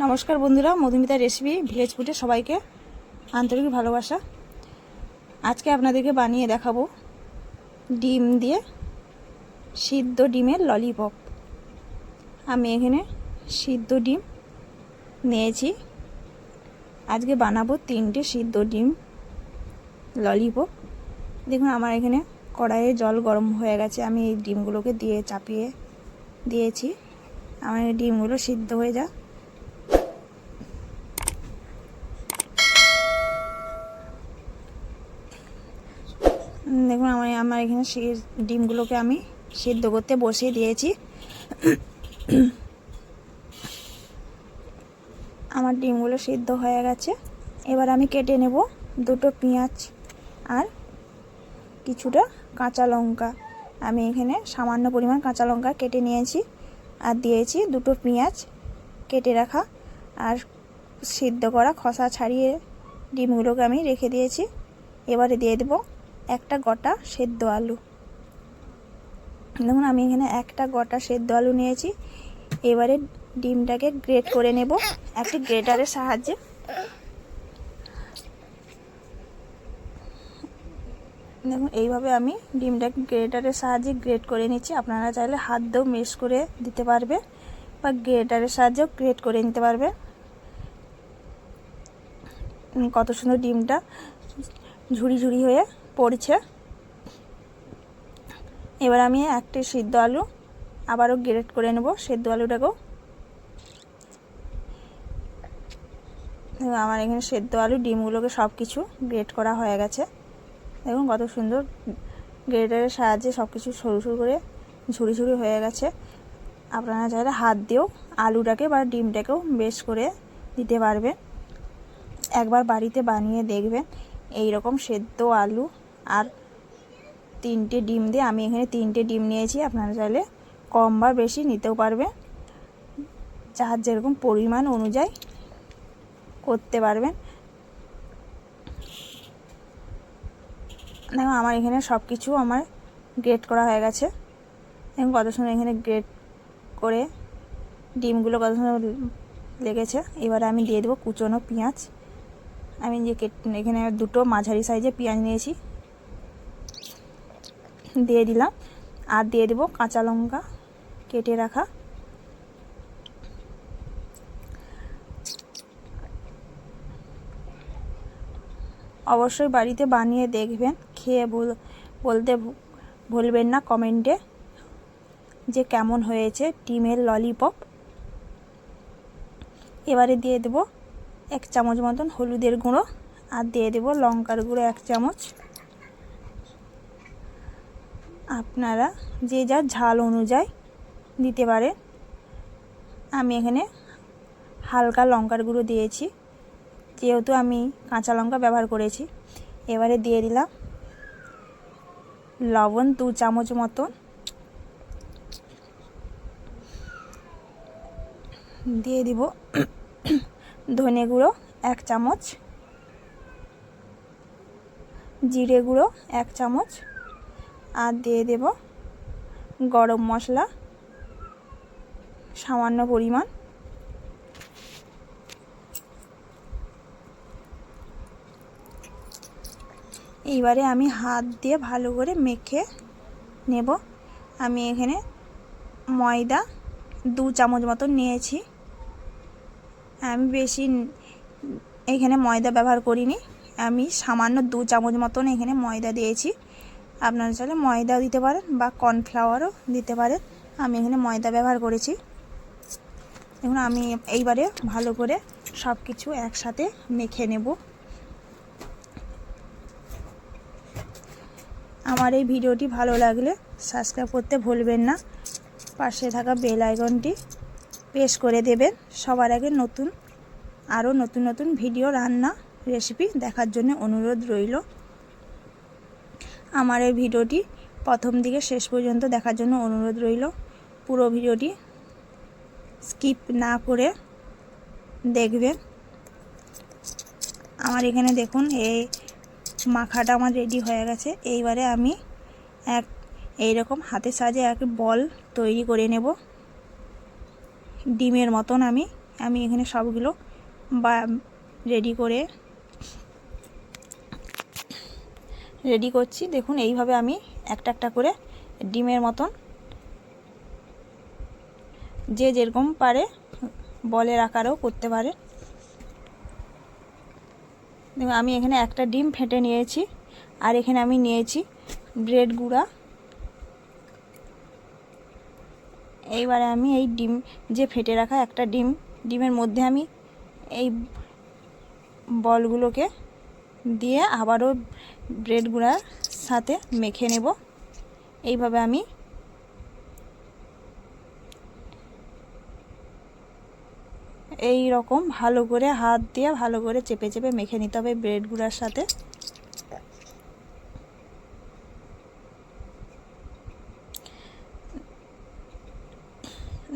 নমস্কার বন্ধুরা, Madhumita recipe village ফুডে সবাইকে আন্তরিক ভালোবাসা। আজকে আপনাদেরকে বানিয়ে দেখাবো ডিম দিয়ে সিদ্ধ ডিমের ললিপপ। আমি এখানে সিদ্ধ ডিম নিয়েছি। আজকে বানাবো 3টে সিদ্ধ ডিম ললিপপ। দেখুন আমার এখানে কড়াইয়ে জল গরম হয়ে গেছে। আমি এই ডিমগুলোকে দিয়ে চাপিয়ে দিয়েছি। আমার এই ডিমগুলো সিদ্ধ হয়ে যায়। দেখুন আমার এখানে ডিমগুলোকে আমি সিদ্ধ করতে বসিয়ে দিয়েছি। আমার ডিমগুলো সিদ্ধ হয়ে গেছে। এবার আমি কেটে নেব 2টো পেঁয়াজ আর কিছুটা কাঁচা লঙ্কা। আমি এখানে সামান্য পরিমাণ কাঁচা লঙ্কা কেটে নিয়েছি আর দিয়েছি 2টো পেঁয়াজ কেটে রাখা আর সিদ্ধ করা খোসা ছাড়িয়ে ডিমগুলোকে আমি রেখে দিয়েছি। এবারে দিয়ে দেবো একটা গোটা সেদ্ধ আলু। দেখুন আমি এখানে একটা গোটা সেদ্ধ আলু নিয়েছি। এবারে ডিমটাকে গ্রেট করে নেব একটা গ্রেটারের সাহায্যে। দেখুন এইভাবে আমি ডিমটাকে গ্রেটারের সাহায্যে গ্রেট করে নিচ্ছি। আপনারা চাইলে হাত দিয়েও মেশ করে দিতে পারবে বা গ্রেটারের সাহায্যেও গ্রেট করে নিতে পারবে। কত সুন্দর ডিমটা ঝুড়ি ঝুড়ি হয়ে পড়ছে। এবার আমি একটা সিদ্ধ আলু আবারও গ্রেট করে নেব। সিদ্ধ আলুটাকেও আমার এখানে সেদ্ধ আলু ডিমগুলোকে সব কিছু গ্রেট করা হয়ে গেছে। দেখুন কত সুন্দর গ্রেটারের সাহায্যে সব কিছু সরু সরু করে ঝুড়ি ঝুড়ি হয়ে গেছে। আপনারা চাইলে হাত দিয়েও আলুটাকে বা ডিমটাকেও বেশ করে দিতে পারবেন। একবার বাড়িতে বানিয়ে দেখবেন। এই রকম সেদ্ধ আলু আর 3টে ডিম দিয়ে আমি এখানে 3টে ডিম নিয়েছি। আপনারা চাইলে কম বা বেশি নিতেও পারবেন, যার যেরকম পরিমাণ অনুযায়ী করতে পারবেন। দেখুন আমার এখানে সব কিছু আমার গ্রেট করা হয়ে গেছে। দেখুন কত সুন্দর এখানে গ্রেট করে ডিমগুলো কত সুন্দর লেগেছে। এবারে আমি দিয়ে দেবো কুচনো পেঁয়াজ। আমি যে এখানে 2টো মাঝারি সাইজে পেঁয়াজ নিয়েছি, দিয়ে দিলাম। আর দিয়ে দেবো কাঁচা লঙ্কা কেটে রাখা। অবশ্যই বাড়িতে বানিয়ে দেখবেন, খেয়ে বলতে ভুলবেন না কমেন্টে যে কেমন হয়েছে ডিমের ললিপপ। এবারে দিয়ে দেবো 1 চামচ মতন হলুদের গুঁড়ো আর দিয়ে দেবো লঙ্কার গুঁড়ো 1 চামচ। আপনারা যে যার ঝাল অনুযায়ী দিতে পারেন। আমি এখানে হালকা লঙ্কার গুঁড়ো দিয়েছি, যেহেতু আমি কাঁচা লঙ্কা ব্যবহার করেছি। এবারে দিয়ে দিলাম লবণ 2 চামচ মতন, দিয়ে দিব ধনে গুঁড়ো 1 চামচ, জিরে গুঁড়ো 1 চামচ আর দিয়ে দেব গরম মশলা সামান্য পরিমাণ। এইবারে আমি হাত দিয়ে ভালো করে মেখে নেব। আমি এখানে ময়দা 2 চামচ মতন নিয়েছি। আমি বেশি এখানে ময়দা ব্যবহার করিনি, আমি সামান্য 2 চামচ মতন এখানে ময়দা দিয়েছি। আপনারা চাইলে ময়দাও দিতে পারেন বা কর্নফ্লাওয়ারও দিতে পারেন। আমি এখানে ময়দা ব্যবহার করেছি। দেখুন আমি এইবারে ভালো করে সব কিছু একসাথে মেখে নেব। আমার এই ভিডিওটি ভালো লাগলে সাবস্ক্রাইব করতে ভুলবেন না। পাশে থাকা বেল আইকনটি প্রেস করে দেবেন সবার আগে আরও নতুন নতুন ভিডিও রান্না রেসিপি দেখার জন্য অনুরোধ রইল। আমার এই ভিডিওটি প্রথম থেকে শেষ পর্যন্ত দেখার জন্য অনুরোধ রইল। পুরো ভিডিওটি স্কিপ না করে দেখবেন। আমার এখানে দেখুন এই মাখাটা আমার রেডি হয়ে গেছে। এইবারে আমি এইরকম হাতের সাহায্যে এক বল তৈরি করে নেব। ডিমের মতন আমি আমি এখানে সবগুলো রেডি করছি। দেখুন এইভাবে আমি একটা একটা করে ডিমের মতন যে যেরকম পারে বলের আকারেও করতে পারে। দেখুন আমি এখানে একটা ডিম ফেটে নিয়েছি, আর এখানে আমি নিয়েছি ব্রেড গুঁড়া। এইবারে আমি এই ডিম যে ফেটে রাখা একটা ডিমের মধ্যে আমি এই বলগুলোকে দিয়ে আবারও ব্রেড গুঁড়ার সাথে মেখে নেব। এইভাবে আমি এই রকম ভালো করে হাত দিয়ে ভালো করে চেপে চেপে মেখে নিতে হবে ব্রেড গুঁড়ার সাথে।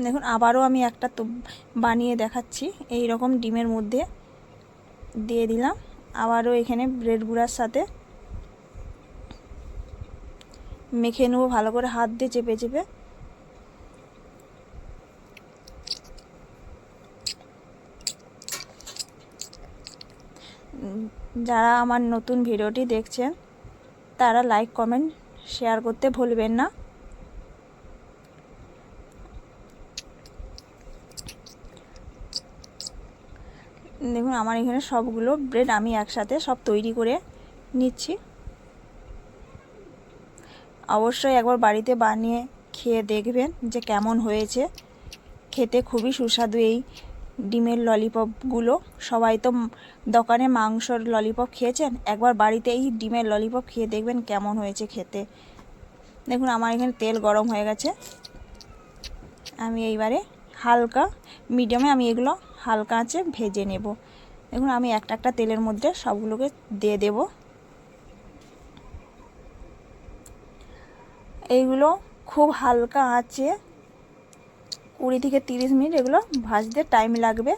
দেখুন আবারও আমি একটা তো বানিয়ে দেখাচ্ছি। এই রকম ডিমের মধ্যে দিয়ে দিলাম, আবারও এখানে ব্রেড গুঁড়ার সাথে মেখে নেব ভালো করে হাত দিয়ে চেপে চেপে। যারা আমার নতুন ভিডিওটি দেখছেন তারা লাইক কমেন্ট শেয়ার করতে ভুলবেন না। দেখুন আমার এখানে সবগুলো ব্রেড আমি একসাথে সব তৈরি করে নিচ্ছি। অবশ্যই একবার বাড়িতে বানিয়ে খেয়ে দেখবেন যে কেমন হয়েছে। খেতে খুবই সুস্বাদু এই ডিমের ললিপপগুলো। সবাই তো দোকানে মাংসর ললিপপ খেয়েছেন, একবার বাড়িতে এই ডিমের ললিপপ খেয়ে দেখবেন কেমন হয়েছে খেতে। দেখুন আমার এখানে তেল গরম হয়ে গেছে। আমি এইবারে হালকা মিডিয়ামে আমি এগুলো হালকা আঁচে ভেজে নেব। দেখুন আমি একটা একটা তেলের মধ্যে সবগুলোকে দিয়ে দেব। এইগুলো খুব হালকা আঁচে 20 থেকে 30 মিনিট এগুলো ভাজতে টাইম লাগবে।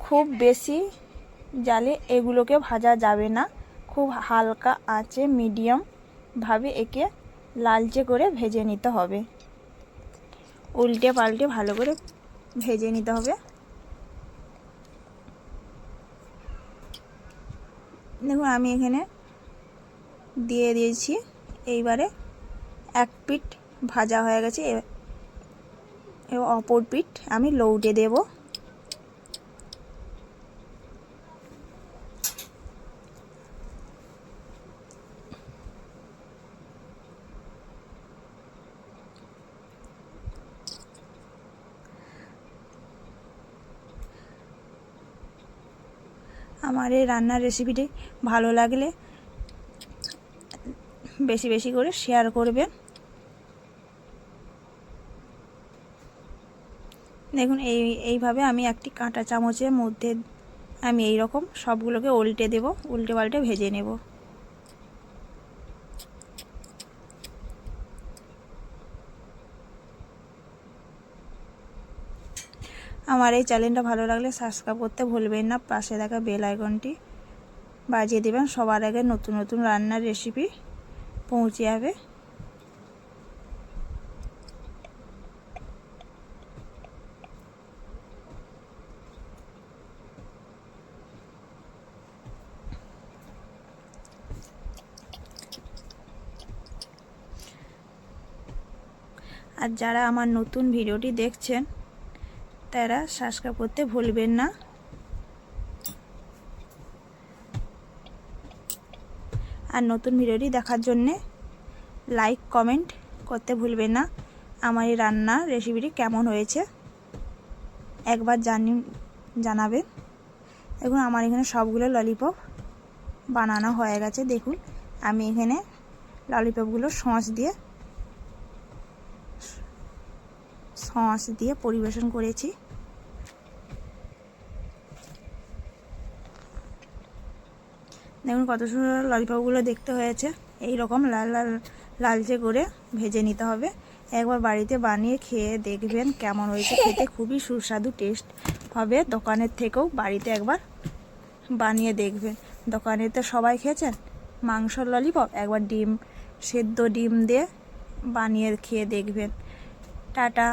খুব বেশি জালে এগুলোকে ভাজা যাবে না, খুব হালকা আঁচে মিডিয়াম ভাবে একে লালচে করে ভেজে নিতে হবে। উল্টে পাল্টে ভালো করে ভেজে নিতে হবে। দেখুন আমি এখানে দিয়ে দিয়েছি। এইবারে এক পিঠ ভাজা হয়ে গেছে, অপর পিঠ আমি লৌটে দেব। আমার এই রান্নার রেসিপিটি ভালো লাগলে বেশি বেশি করে শেয়ার করবেন। দেখুন এইভাবে আমি একটি কাঁটা চামচের মধ্যে আমি এই রকম সবগুলোকে উল্টে দেব, উল্টে পাল্টে ভেজে নেব। আমার এই চ্যানেলটা ভালো লাগলে সাবস্ক্রাইব করতে ভুলবেন না, পাশে থাকা বেল আইকনটি বাজিয়ে দেবেন, সবার আগে নতুন নতুন রান্নার রেসিপি পৌঁছে যাবে। আর যারা আমার নতুন ভিডিওটি দেখছেন তারা সাবস্ক্রাইব করতে ভুলবেন না। আর নতুন ভিডিওটি দেখার জন্যে লাইক কমেন্ট করতে ভুলবেন না। আমার এই রান্নার রেসিপিটি কেমন হয়েছে একবার জানাবেন। দেখুন আমার এখানে সবগুলো ললিপপ বানানো হয়ে গেছে। দেখুন আমি এখানে ললিপপগুলো সস দিয়ে পরিবেশন করেছি। দেখুন কত সুন্দর ললিপপগুলো দেখতে হয়েছে। এই রকম লালচে করে ভেজে নিতে হবে। একবার বাড়িতে বানিয়ে খেয়ে দেখবেন কেমন হয়েছে। খেতে খুবই সুস্বাদু টেস্ট হবে। দোকানের থেকেও বাড়িতে একবার বানিয়ে দেখবেন। দোকানে তো সবাই খেয়েছেন মাংসর ললিপপ, একবার সেদ্ধ ডিম দিয়ে বানিয়ে খেয়ে দেখবেন। টাটা।